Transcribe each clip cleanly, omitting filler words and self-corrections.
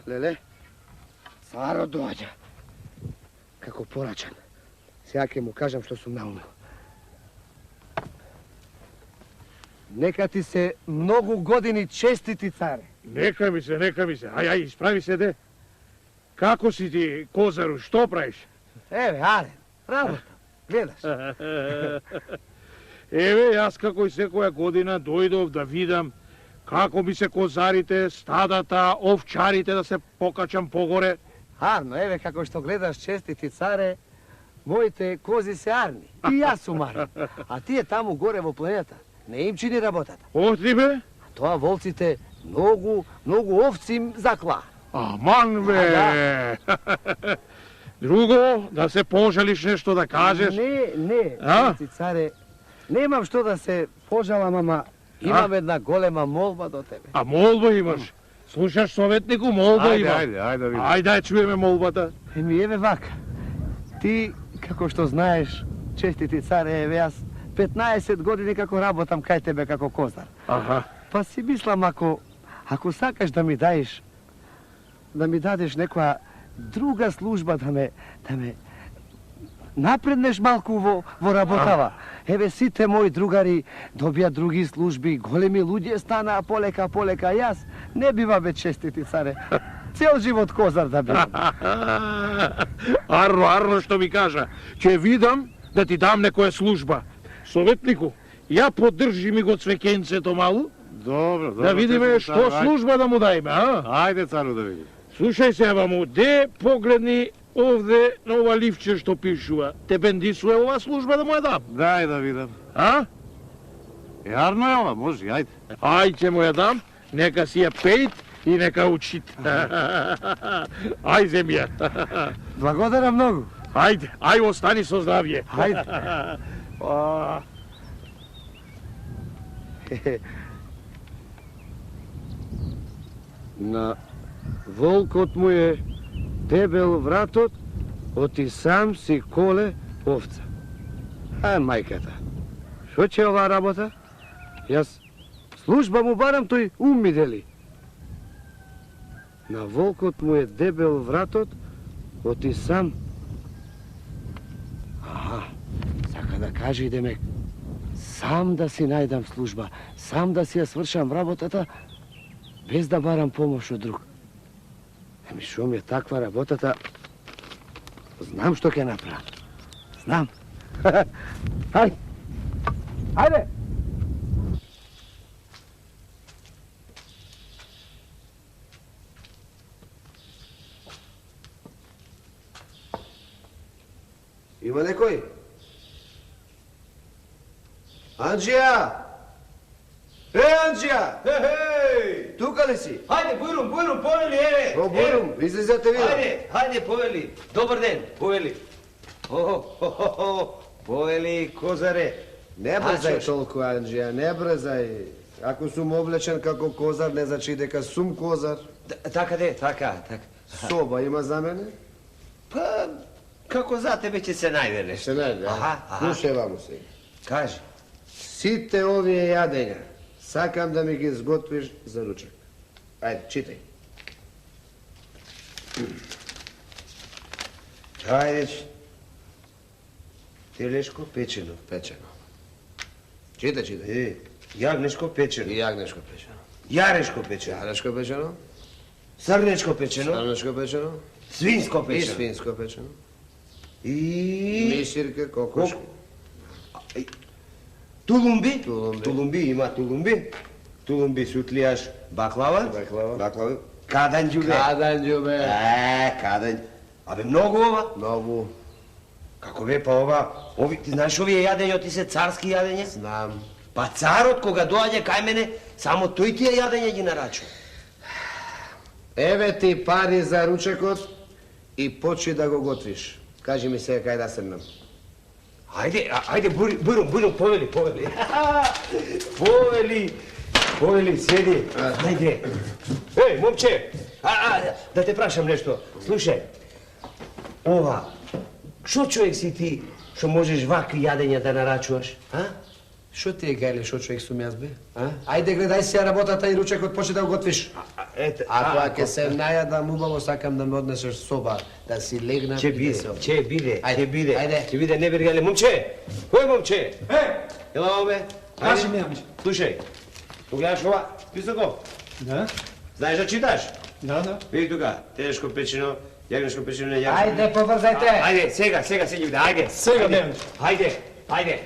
Lele, Caro dođa. Kako poračan. Сега ќе му кажам што сум наумил. Нека ти се многу години честити, царе. Нека ми се, нека ми се. Ај, исправи се, де. Како си ти, Козару, што правиш? Еве, аре, работа. Гледаш. Еве, јас како и секоја година дојдов да видам како ми се козарите, стадата, овчарите да се покачам погоре. Арно, еве како што гледаш, честити царе, моите кози се арни. И јас сум арни. А тие таму горе во планета не им чини работата. Оти бе? А тоа волците многу овци им заклаа. Аман бе! Друго, да се пожалиш нешто да кажеш? Не, честити царе, немам што да се пожалам, ама имам една голема молба до тебе. А молба имаш? Слушаш, советнику, молба има. Ајде, види. Ајде, да чуеме молбата. Еми, еве вака. Ти, како што знаеш, честити царе, еве јас 15 години како работам кај тебе како козар. Аха. Па си мислам, ако сакаш да ми дадеш некоја друга служба, да ме напреднеш малку во работава. Еве, сите мои другари добија други служби, големи луѓе станаа полека. Јас не бива бе, честити царе. Цел живот козар да бидам. Арно што ми кажа. Ќе видам да ти дам некоја служба. Советнику, ја поддржи ми го цвекенцето малу. Добро. Да видиме што служба да му дајме, а? Ајде, цару, да видим. Слушај се, му, де погледни овде на ова ливче што пишува. Те бендисуе ова служба да му ја дам. Дај да видам. А? Јарно е ова, може, ајде. Ајде му ја дам, нека си ја пејт и нека учит. Ај, земја. Благодарам многу. Ајде, остани со здравје. Ајде. На волкот му е дебел вратот, оти сам си коле овца. А, мајката, шо ќе оваа работа? Јас служба му барам, тој ум ми дели. На волкот му е дебел вратот, оти сам... Сака да каже и демек, сам да си најдам служба, сам да си ја свршам работата, без да барам помош од друг. Еми, шо ми е таква работата, знам што ќе направам. Знам. Ајде! Има некој? Анџија! Анџија! Хеј! Тука ли си? Хајде, Бујрум, повели, еве! О, Бујрум, излезете ви. Хајде, повели. Добар ден, повели. Повели, козаре. Не брзај толку, Анџија, не брзај. Ако сум облечен како козар, не значи дека сум козар. Така де, така. Соба има за мене? Па, како за тебе ќе се најде нешто. Се најде, слушај ваму се. Кажи. Сите овие јадења сакам да ми ги изготвиш за ручек. Ајде, читај. Ајде, телешко печено. Читај. Јагнешко печено. И јагнешко печено. Јарешко печено. Јарешко печено. Срнечко печено. Срнешко печено. Свинско И печено. свинско печено. И... Мисирка, кокошка. Тулумби. Тулумби. Има тулумби. Тулумби сутлијаш баклава. Баклава. Каданџубе. Каданџубе. Каданџ. Абе, многу ова. Многу. Како бе, па ова... Ти знаеш овие јадења, ти се царски јадења? Знам. Па царот, кога доаѓа кај мене, само тој тие јадења ги нарачува. Еве ти пари за ручекот и почни да го готвиш. Кажи ми сега кај да седнам. Ајде, Бујрум, повели. Повели, седи. Ајде. Еј, момче, да те прашам нешто. Слушај, ова, шо човек си ти, што можеш вакви јадења да нарачуваш, а? Шо ти е, Гајле, шо човек сум јас, бе? А? Ајде, гледај сега работата и ручекот почне да го готвиш. Ете, Ако ќе се најадам убаво, сакам да ме однесеш соба, да си легнам Ќе и да биде, се... ќе биде, Ајде, ќе биде, ајде. ќе биде, не бери гале, момче! Кој момче? Ела ове, Кажи ми, амич. Слушај, тук гледаш ова, писако, Да? знаеш да читаш? Да. Види тука, тешко печено, јагнешко печено, не јагнешко. Ајде, побрзајте! Ајде, сега ќе биде, ајде. Сега, ајде, Демјан. Ајде. Ајде,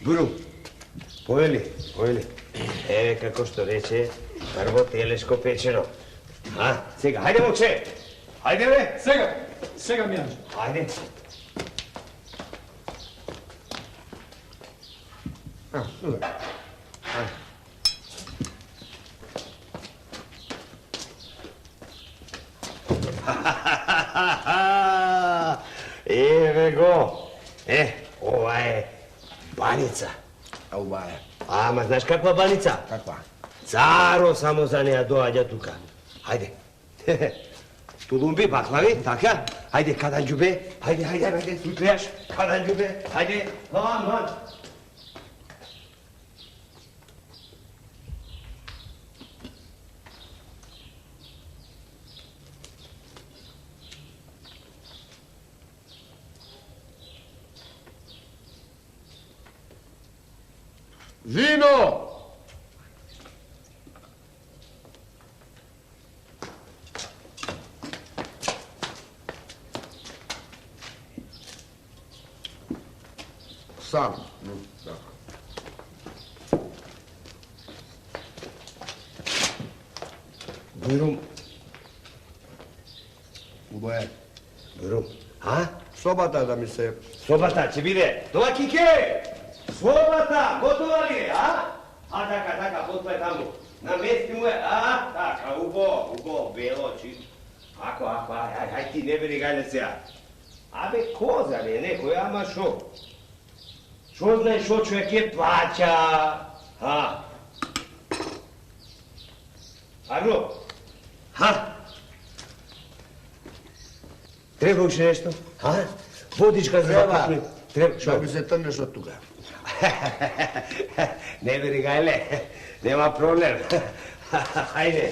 Бурум, повели. Како што рече, прво телешко печено. Сега, ајде момче, ајде бе, Сега ми, амич. ајде. Еве го. Ова е баница. А ова е. Ама знаеш каква баница? Каква? Царо само за неја доаѓа тука. Хајде. Тулумби, баклави, така? Хајде, каданџубе. Хајде, сутрияш. Каданџубе. Хајде, ван. Вино! Сам. Бурум. Убо е. Бурум. Собата да ми се... Собата ќе биде. Това кике! Собата, готова ли е, така, готова е таму. Намести му е, така, убо, бело, чисто. Ако, ај, ти не бери гајле сега. Абе, коза ли е некој, ама шо? Шо знаеш шо човек е плаќа? Агро? Треба уште нешто? Водичка за запашни. Треба, Што би се трнеш од тука? Не бери гајле, нема проблем. Хајде.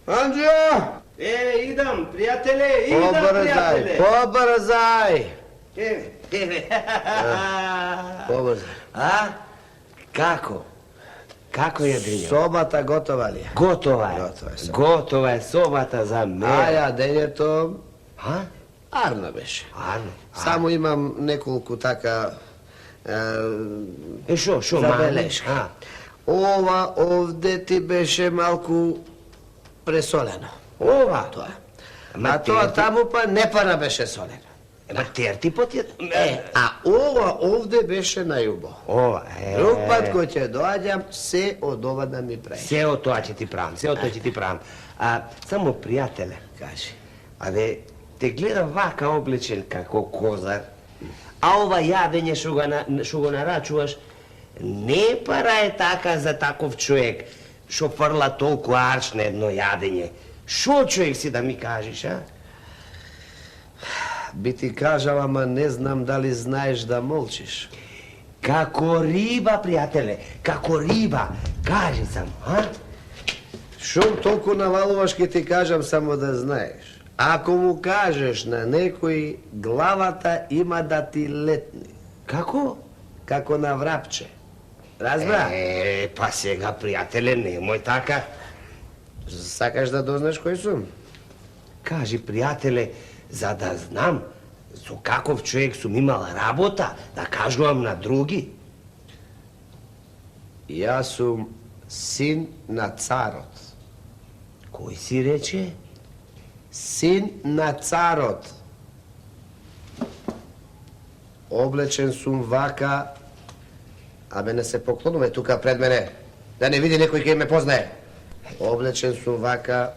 Анđija! Идам, пријателе, пријателе. Побрзај! Еве. Побрзај. Како? Како е, Дринјо? Собата готова ли е? Готова е. Готова е собата. Готова е собата за мене. Аја, дењето... Арно беше. Арно. Само имам неколку така... Шо, забелешки. Ова овде ти беше малку пресолено. Ова? Тоа. А тоа таму па не пара беше солено. Ема тертипот е... А ова овде беше најубо. Ова, Друг пат кој ќе доаѓам, се од ова да ми прави. Се од тоа ќе ти правам, Само, пријателе, Кажи. те гледам вака облечен како козар A ova jadenje što го нарачуваш, не пара е така за таков човек, що фърла толкова арш на едно ядење. Шо човек си да ми кажеш, а? Би ти кажал, ама не знам дали знаеш да молчиш. Како риба, пријателе, како риба, кажи сам, а? Шом толку навалуваш, ке ти кажам само да знаеш. Ако му кажеш на некој, главата има да ти летни. Како? Како на врапче. Разбра? Па сега, пријателе, немој така. Сакаш да дознаеш кој сум? Кажи, пријателе, за да знам со каков човек сум имал работа, да кажувам на други. Јас сум син на царот. Кој си рече? Син на царот. Облечен сум вака, абе не се поклонуваме тука пред мене, да не види некој кој ме познае. Облечен сум вака,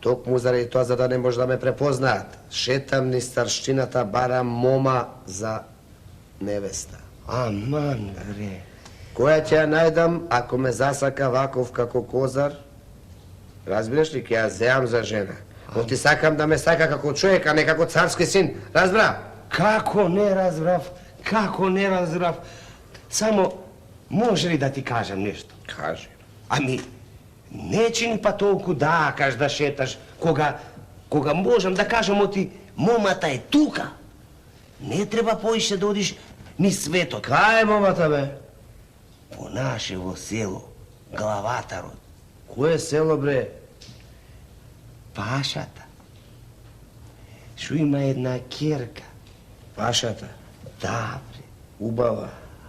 токму заради тоа за да не може да ме препознаат. Шетам низ старшината, барам мома за невеста. Аман, гре. Која ќе ја најдам, ако ме засака ваков како козар, разбираш ли, ќе ја зеам за жена. Но ти сакам да ме сака како човек, а не како царски син. Разбра? Како не разбрав, како не разбрав. Само, може ли да ти кажам нешто? Кажи. Ами, не чини па толку дакаш да шеташ, кога можам да кажам оти, момата е тука. Не треба поише да одиш ни светот. Кај е момата, бе? Во нашево село, Главатарот, Кое село, бре? Пашата, шо има една керка. Пашата. Да, бре. Убава.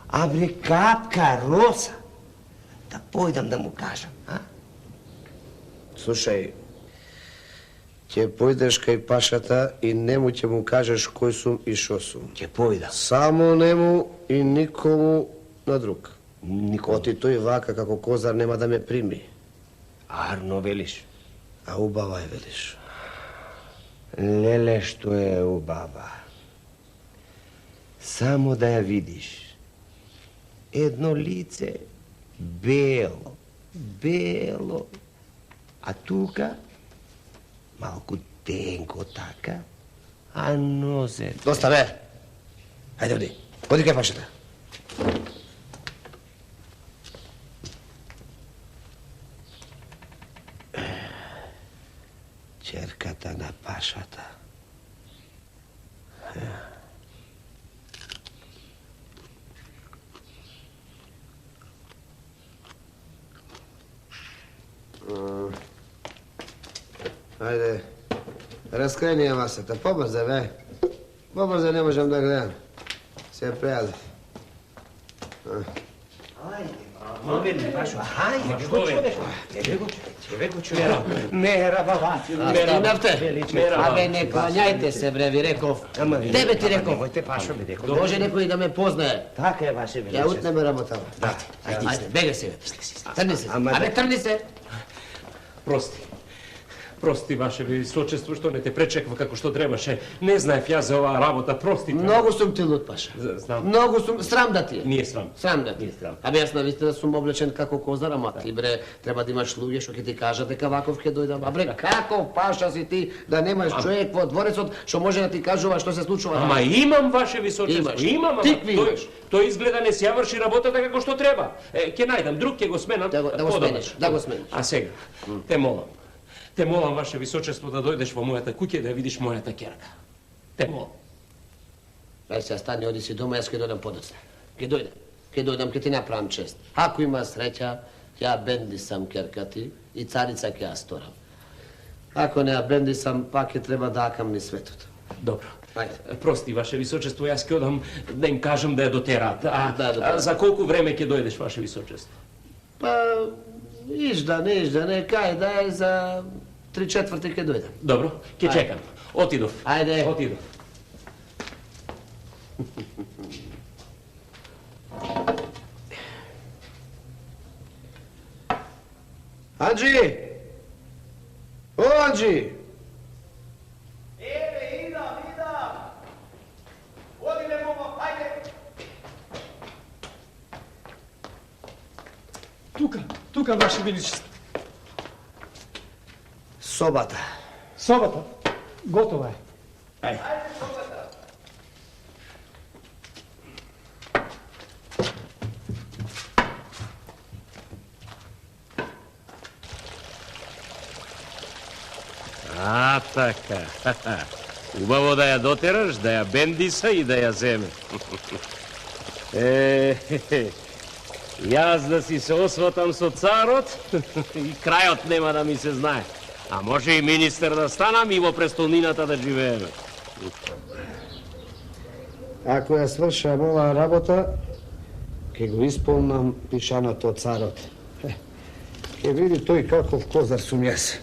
А бре, капка, роса. Да појдам да му кажам, а? Слушај, ќе појдеш кај Пашата и нему ќе му кажеш кој сум и шо сум. Ќе појдам. Само нему и никому на друг. Никој. Оти тој вака како козар нема да ме прими. Арно велиш. А убава е, велиш. Леле, што е убава. Само да ја видиш. Едно лице бело, бело. А тука малку тенко така, а нозе... Доста, бе! Хајде, оди. Оди кај Пашата. Черката на Пашата. Ајде, раскрени ја масата, побрза, бе. Побрза не можам да гледам. Се прејадив. Ајде, Пашо, ајде, Мера, баба. Стигнавте? Абе, не клањајте се, бре, ви реков. Тебе ти реков. Мојте Пашо ми реков. Може некој да ме познае. Така е, ваше Ја величество. утнеме работава. Ајде, бега се. Трни се. Абе, трни се. Прости, ваше височество, што не те пречеква како што требаше. Не знаев ја за оваа работа, простите. Многу сум ти луд, Паша. Знам. Многу сум, срам да ти е. Nije sram. Срам да ти е. Nije sram. Абе, јас навистина сум облечен како козар, ама ти, бре, треба да имаш луѓе што ќе ти кажат дека ваков ќе дојдам. А бре, каков Паша си ти да немаш човек во дворецот што може да ти кажува што се случува? Ама имам, ваше височество, Имаш. имам, ама Тикви тој, имаш. тој изгледа не си ја врши работата како што треба. Ќе најдам друг, ќе го сменам. Да го подобар. смениш, да го смениш. А сега, те молам, ваше височество, да дојдеш во мојата куќа и да ја видиш мојата керка. Те молам. Ај се стани, оди си дома, јас ќе дојдам подоцна. Ќе дојдам, ќе ти направам чест. Ако има среќа, ќе ја бендисам керка ти и царица ќе ја сторам. Ако не ја бендисам, пак ќе треба да акам ни светот. Добро. Ајде. Прости, ваше височество, јас ќе одам да им кажам да ја дотераат. Да. За колку време ќе дојдеш, ваше височество? Па, ижда, не, кај да е за 3/4 ќе дојдам. Добро, ќе чекам. Отидов. Ајде. Отидов. Анджи! О, Анджи! Еве, идам. О, Тука, Ваше Величество. Собата. Собата. Готова е. Ајде. А, така. Убаво да ја дотераш, да ја бендиса и да ја земе. Јас да си се осватам со царот и крајот нема да ми се знае. А може и министер да станам и во престолнината да живееме. Ако ја свршам оваа работа, ќе го исполнам пишаното од царот. Ќе види тој каков козар сум јас.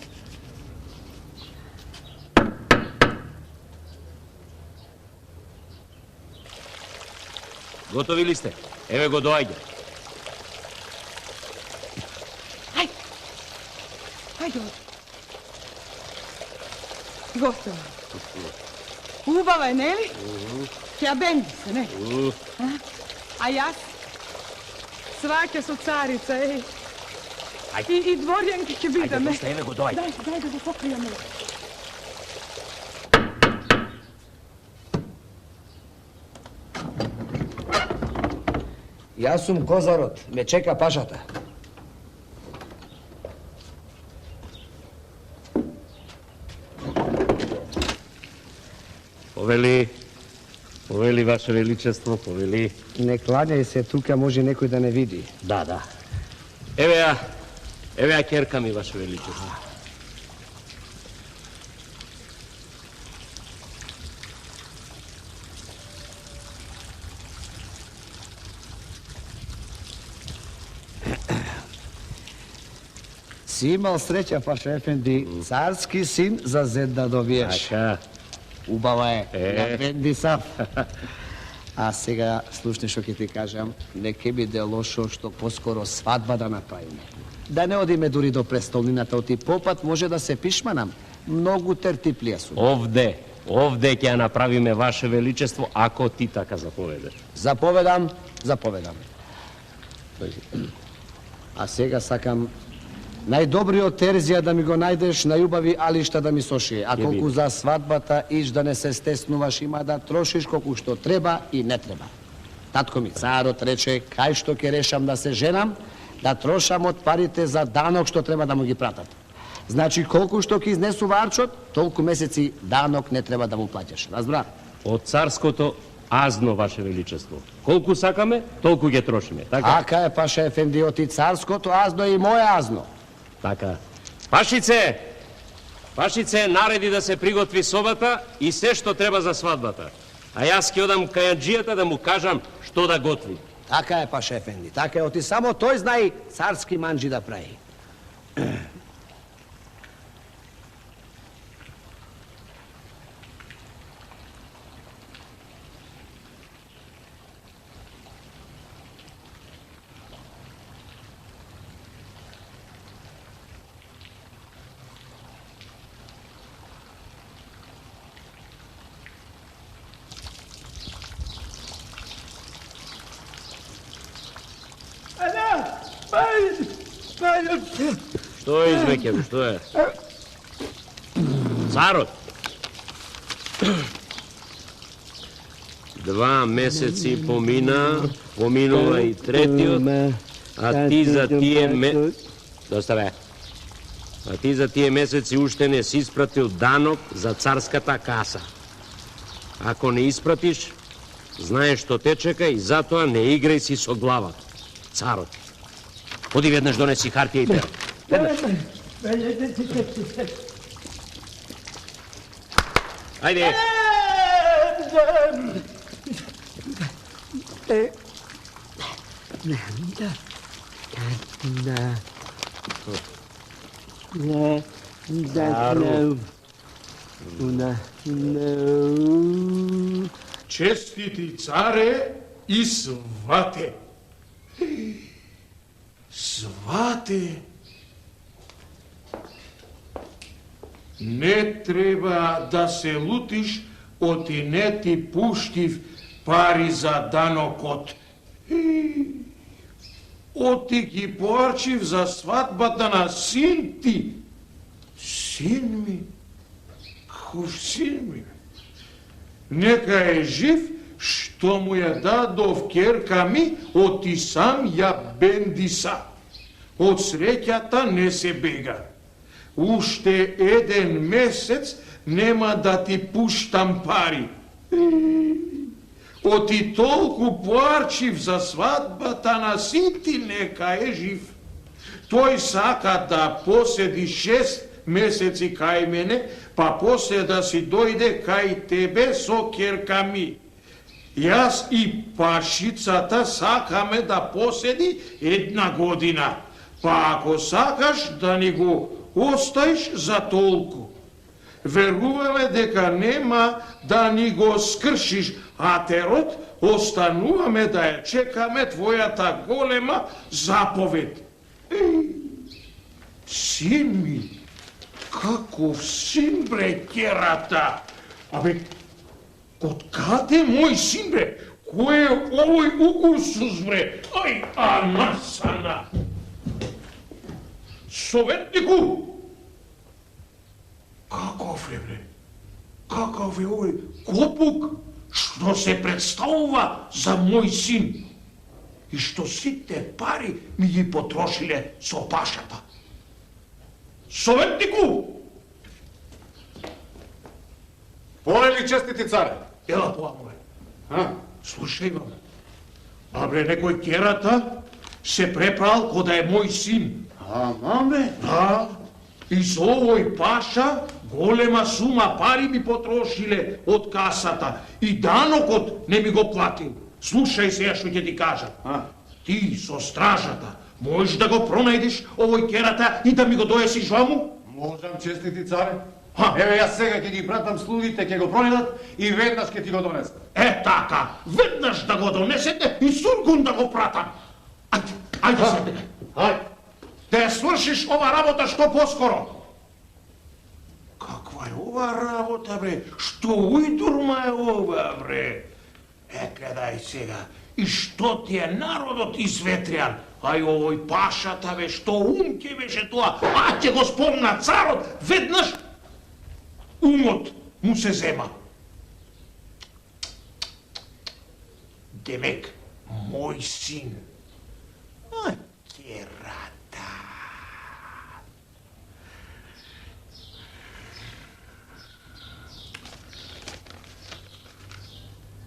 Готови ли сте? Еве го доаѓа. Ајде. Готово. Убава е, нели? Ќе ја бенди се, не? А јас? Сваќа со царица, еј. И дворјанки ќе видаме. Ајде, еве го доаѓа. Дај да го покријаме. Јас сум козарот, ме чека пашата. Повели, Ваше Величество, повели. Не кланяј се, тука може некој да не види. Да. Еве ја керка ми, Ваше Величество. Си имал среќа, Паша Ефенди, царски син за зет да добиеш. Така. Убава е, ја бенди сав. А сега, слушни што ќе ти кажам, не ке биде лошо што поскоро свадба да направиме. Да не одиме дури до престолнината, оти попат може да се пишманам. Многу тертиплија сум. Овде ќе ја направиме, Ваше Величество, ако ти така заповедаш. Заповедам. А сега сакам најдобриот терзија да ми го најдеш, најубави алишта да ми сошие. А колку за свадбата, иш да не се стеснуваш, има да трошиш колку што треба и не треба. Татко ми, царот, рече, кај што ќе решам да се женам, да трошам од парите за данок што треба да му ги пратат. Значи, колку што ќе изнесува арчот, толку месеци данок не треба да му плаќаш. Разбра? Од царското азно, Ваше Величество. Колку сакаме, толку ќе трошиме. Така? Ака е, Паша Ефенди, оти царското азно и моје азно. Така. Пашице, нареди да се приготви собата и се што треба за свадбата. А јас ќе одам кај анџијата да му кажам што да готви. Така е, Паша Ефенди, така е, оти само тој знае царски манџи да прави. Што е, извеќе, што е? Царот! 2 месеци поминува и третиот, а ти за тие месеци уште не си испратил данок за царската каса. Ако не испратиш, знаеш што те чека и затоа не играј си со глава. Царот. Оди веднаш донеси хартија и пера. Веднаш. Ајде. Честити царе и свате. Свате. Не треба да се лутиш, оти не ти пуштив пари за данокот. оти ги поарчив за сватбата на син ти. Син ми, хуш син ми. Нека е жив, што му ја дадов керка ми, оти сам ја бендиса. Од среќата не се бега. Уште еден месец нема да ти пуштам пари. Оти толку поарчив за сватбата на син ти, нека е жив. Тој сака да поседи 6 месеци кај мене, па после да си дојде кај тебе со керка ми. Јас и пашицата сакаме да поседи 1 година. Па ако сакаш да ни го оставиш за толку. Веруваме дека нема да ни го скршиш атерот, остануваме да ја чекаме твојата голема заповед. Син ми, каков син бре, керата? Абе, од каде мој син бре? Кој е овој укусус бре? Ај, анасана! Советнику! Каков е бре? Каков е овој копук што се представува за мој син? И што сите пари ми ги потрошиле со пашата. Советнику! Полели честити царе. Ела поамо бе. Слушај ме. А бре, некој керата се препрал ко да е мој син. Маме? Да. И со овој паша голема сума пари ми потрошиле од касата. И данокот не ми го платил. Слушај сега што ќе ти кажам. Ти со стражата можеш да го пронајдеш овој керата и да ми го доесиш ваму? Можам, честити царе. Еве, јас сега ќе ги пратам слугите, ќе го пронајдат и веднаш ќе ти го донесам. Така, веднаш да го донесете и сургун да го пратам. Ајде седе. Ајде. Да ја свршиш ова работа што поскоро. Каква е ова работа, бре? Што ујдурма е ова, бре? Гледај сега. И што ти е народот изветрян? Ај овој пашата, бе, што ум ќе беше тоа? Ќе го спомна царот, веднаш умот му се зема. Демек, мој син. Керата.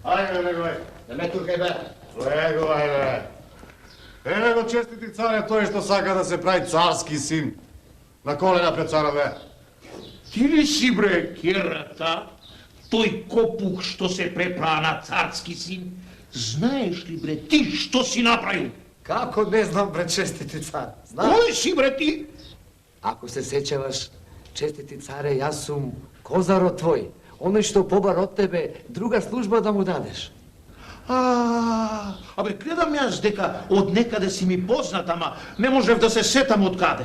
Ајде, бегој. Да ме туркај бе. Лего, ајде. Еве го, честити царе, тој што сака да се прави царски син. На колена пред цара, бе. Ти ли си, бре, керата? Тој копук што се препра на царски син? Знаеш ли, бре, ти што си направил? Како не знам, бре, честити цар? Знам. Кој си, бре, ти? Ако се сеќаваш, честити царе, јас сум козарот твој. Оној што побар од тебе, друга служба да му дадеш. Абе, гледам јас дека од некаде си ми познат, ама не можев да се сетам од каде.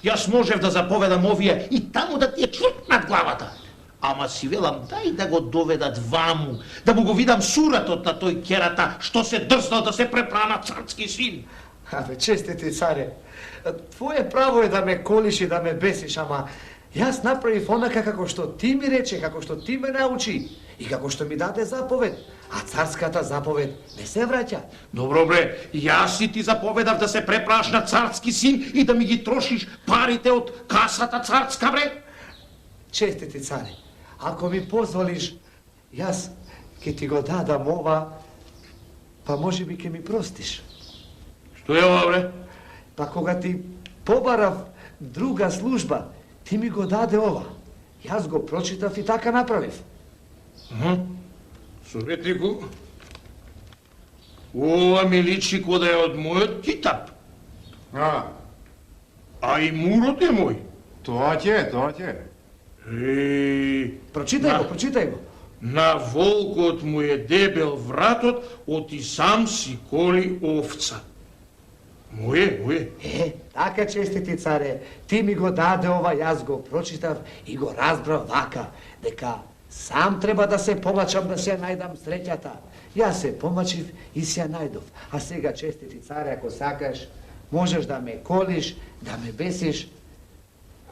Јас можев да заповедам овие и таму да ти е чврт над главата. Ама си велам, дај да го доведат ваму, да му го видам суратот на тој керата, што се дрзнал да се препрана царски син. Абе, честити царе, твое право е да ме колиш и да ме бесиш, ама јас направив онака како што ти ми рече, како што ти ме научи и како што ми даде заповед, а царската заповед не се враќа. Добро, бре, јас и ти заповедав да се препраш на царски син и да ми ги трошиш парите од касата царска, бре? Честити царе, ако ми позволиш, јас ќе ти го дадам ова, па може би ќе ми простиш. Што е ова, бре? Па кога ти побарав друга служба, ти ми го даде ова. Јас го прочитав и така направив. Советнику, ова ми личи кода е од мојот китап. А и мурот е мој. Тоа ќе, тоа ќе. Прочитај го, прочитај го. На волкот му е дебел вратот, оти сам си коли овца. Моје. Така, честити царе, ти ми го даде ова, јас го прочитав и го разбрав вака, дека сам треба да се помачам да се најдам среќата. Јас се помачив и се најдов. А сега, честити царе, ако сакаш, Можеш да ме колиш, да ме бесиш,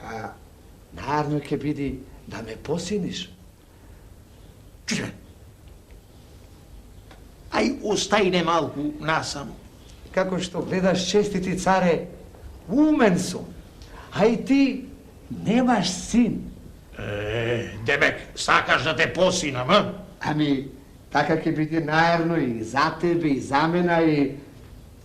а наравно ќе биде да ме посиниш. Чуј, ај остајне малку насам. Како што гледаш, честити царе, умен сум, а и ти немаш син. Демек, сакаш да те посинам, а? Ами, така ќе биде наерно и за тебе, и за мене, и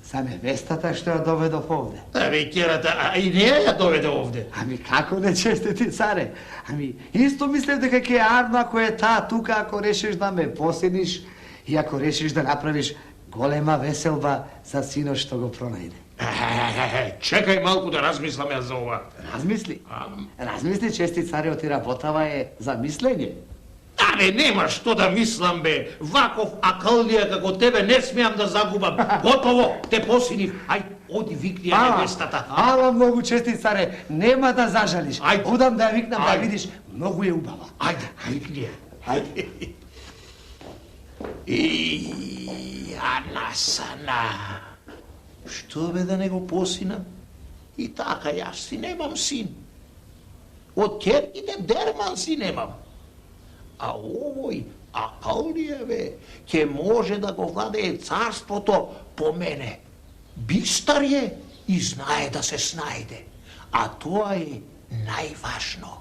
за невестата што ја доведов овде. Вечерата, а и неја ја доведе овде. Ами, како не, честити царе? Ами, исто мислев дека ќе е арно ако е таа тука, ако решиш да ме посиниш и ако решиш да направиш голема веселба за синот што го пронајде. Чекај малку да размислам ја за ова. Размисли. Размисли, чести царе, оти работава е за мислење. Абе, нема што да мислам, бе. Ваков акълдија како тебе не смеам да загубам. Готово, те посинив. Ај, оди викни ја невестата. Ала многу, чести царе, нема да зажалиш. Ајде. Одам да ја викнам да Ајде. видиш, многу е убава. Ајде, викни ја. Ајде. И Анасана. Што бе да не го посинам? И така јас си немам син. Од ќерките дерман си немам. А овој акълдија, бе, ќе може да го владее царството по мене. Бистар е и знае да се снајде. А тоа е најважно.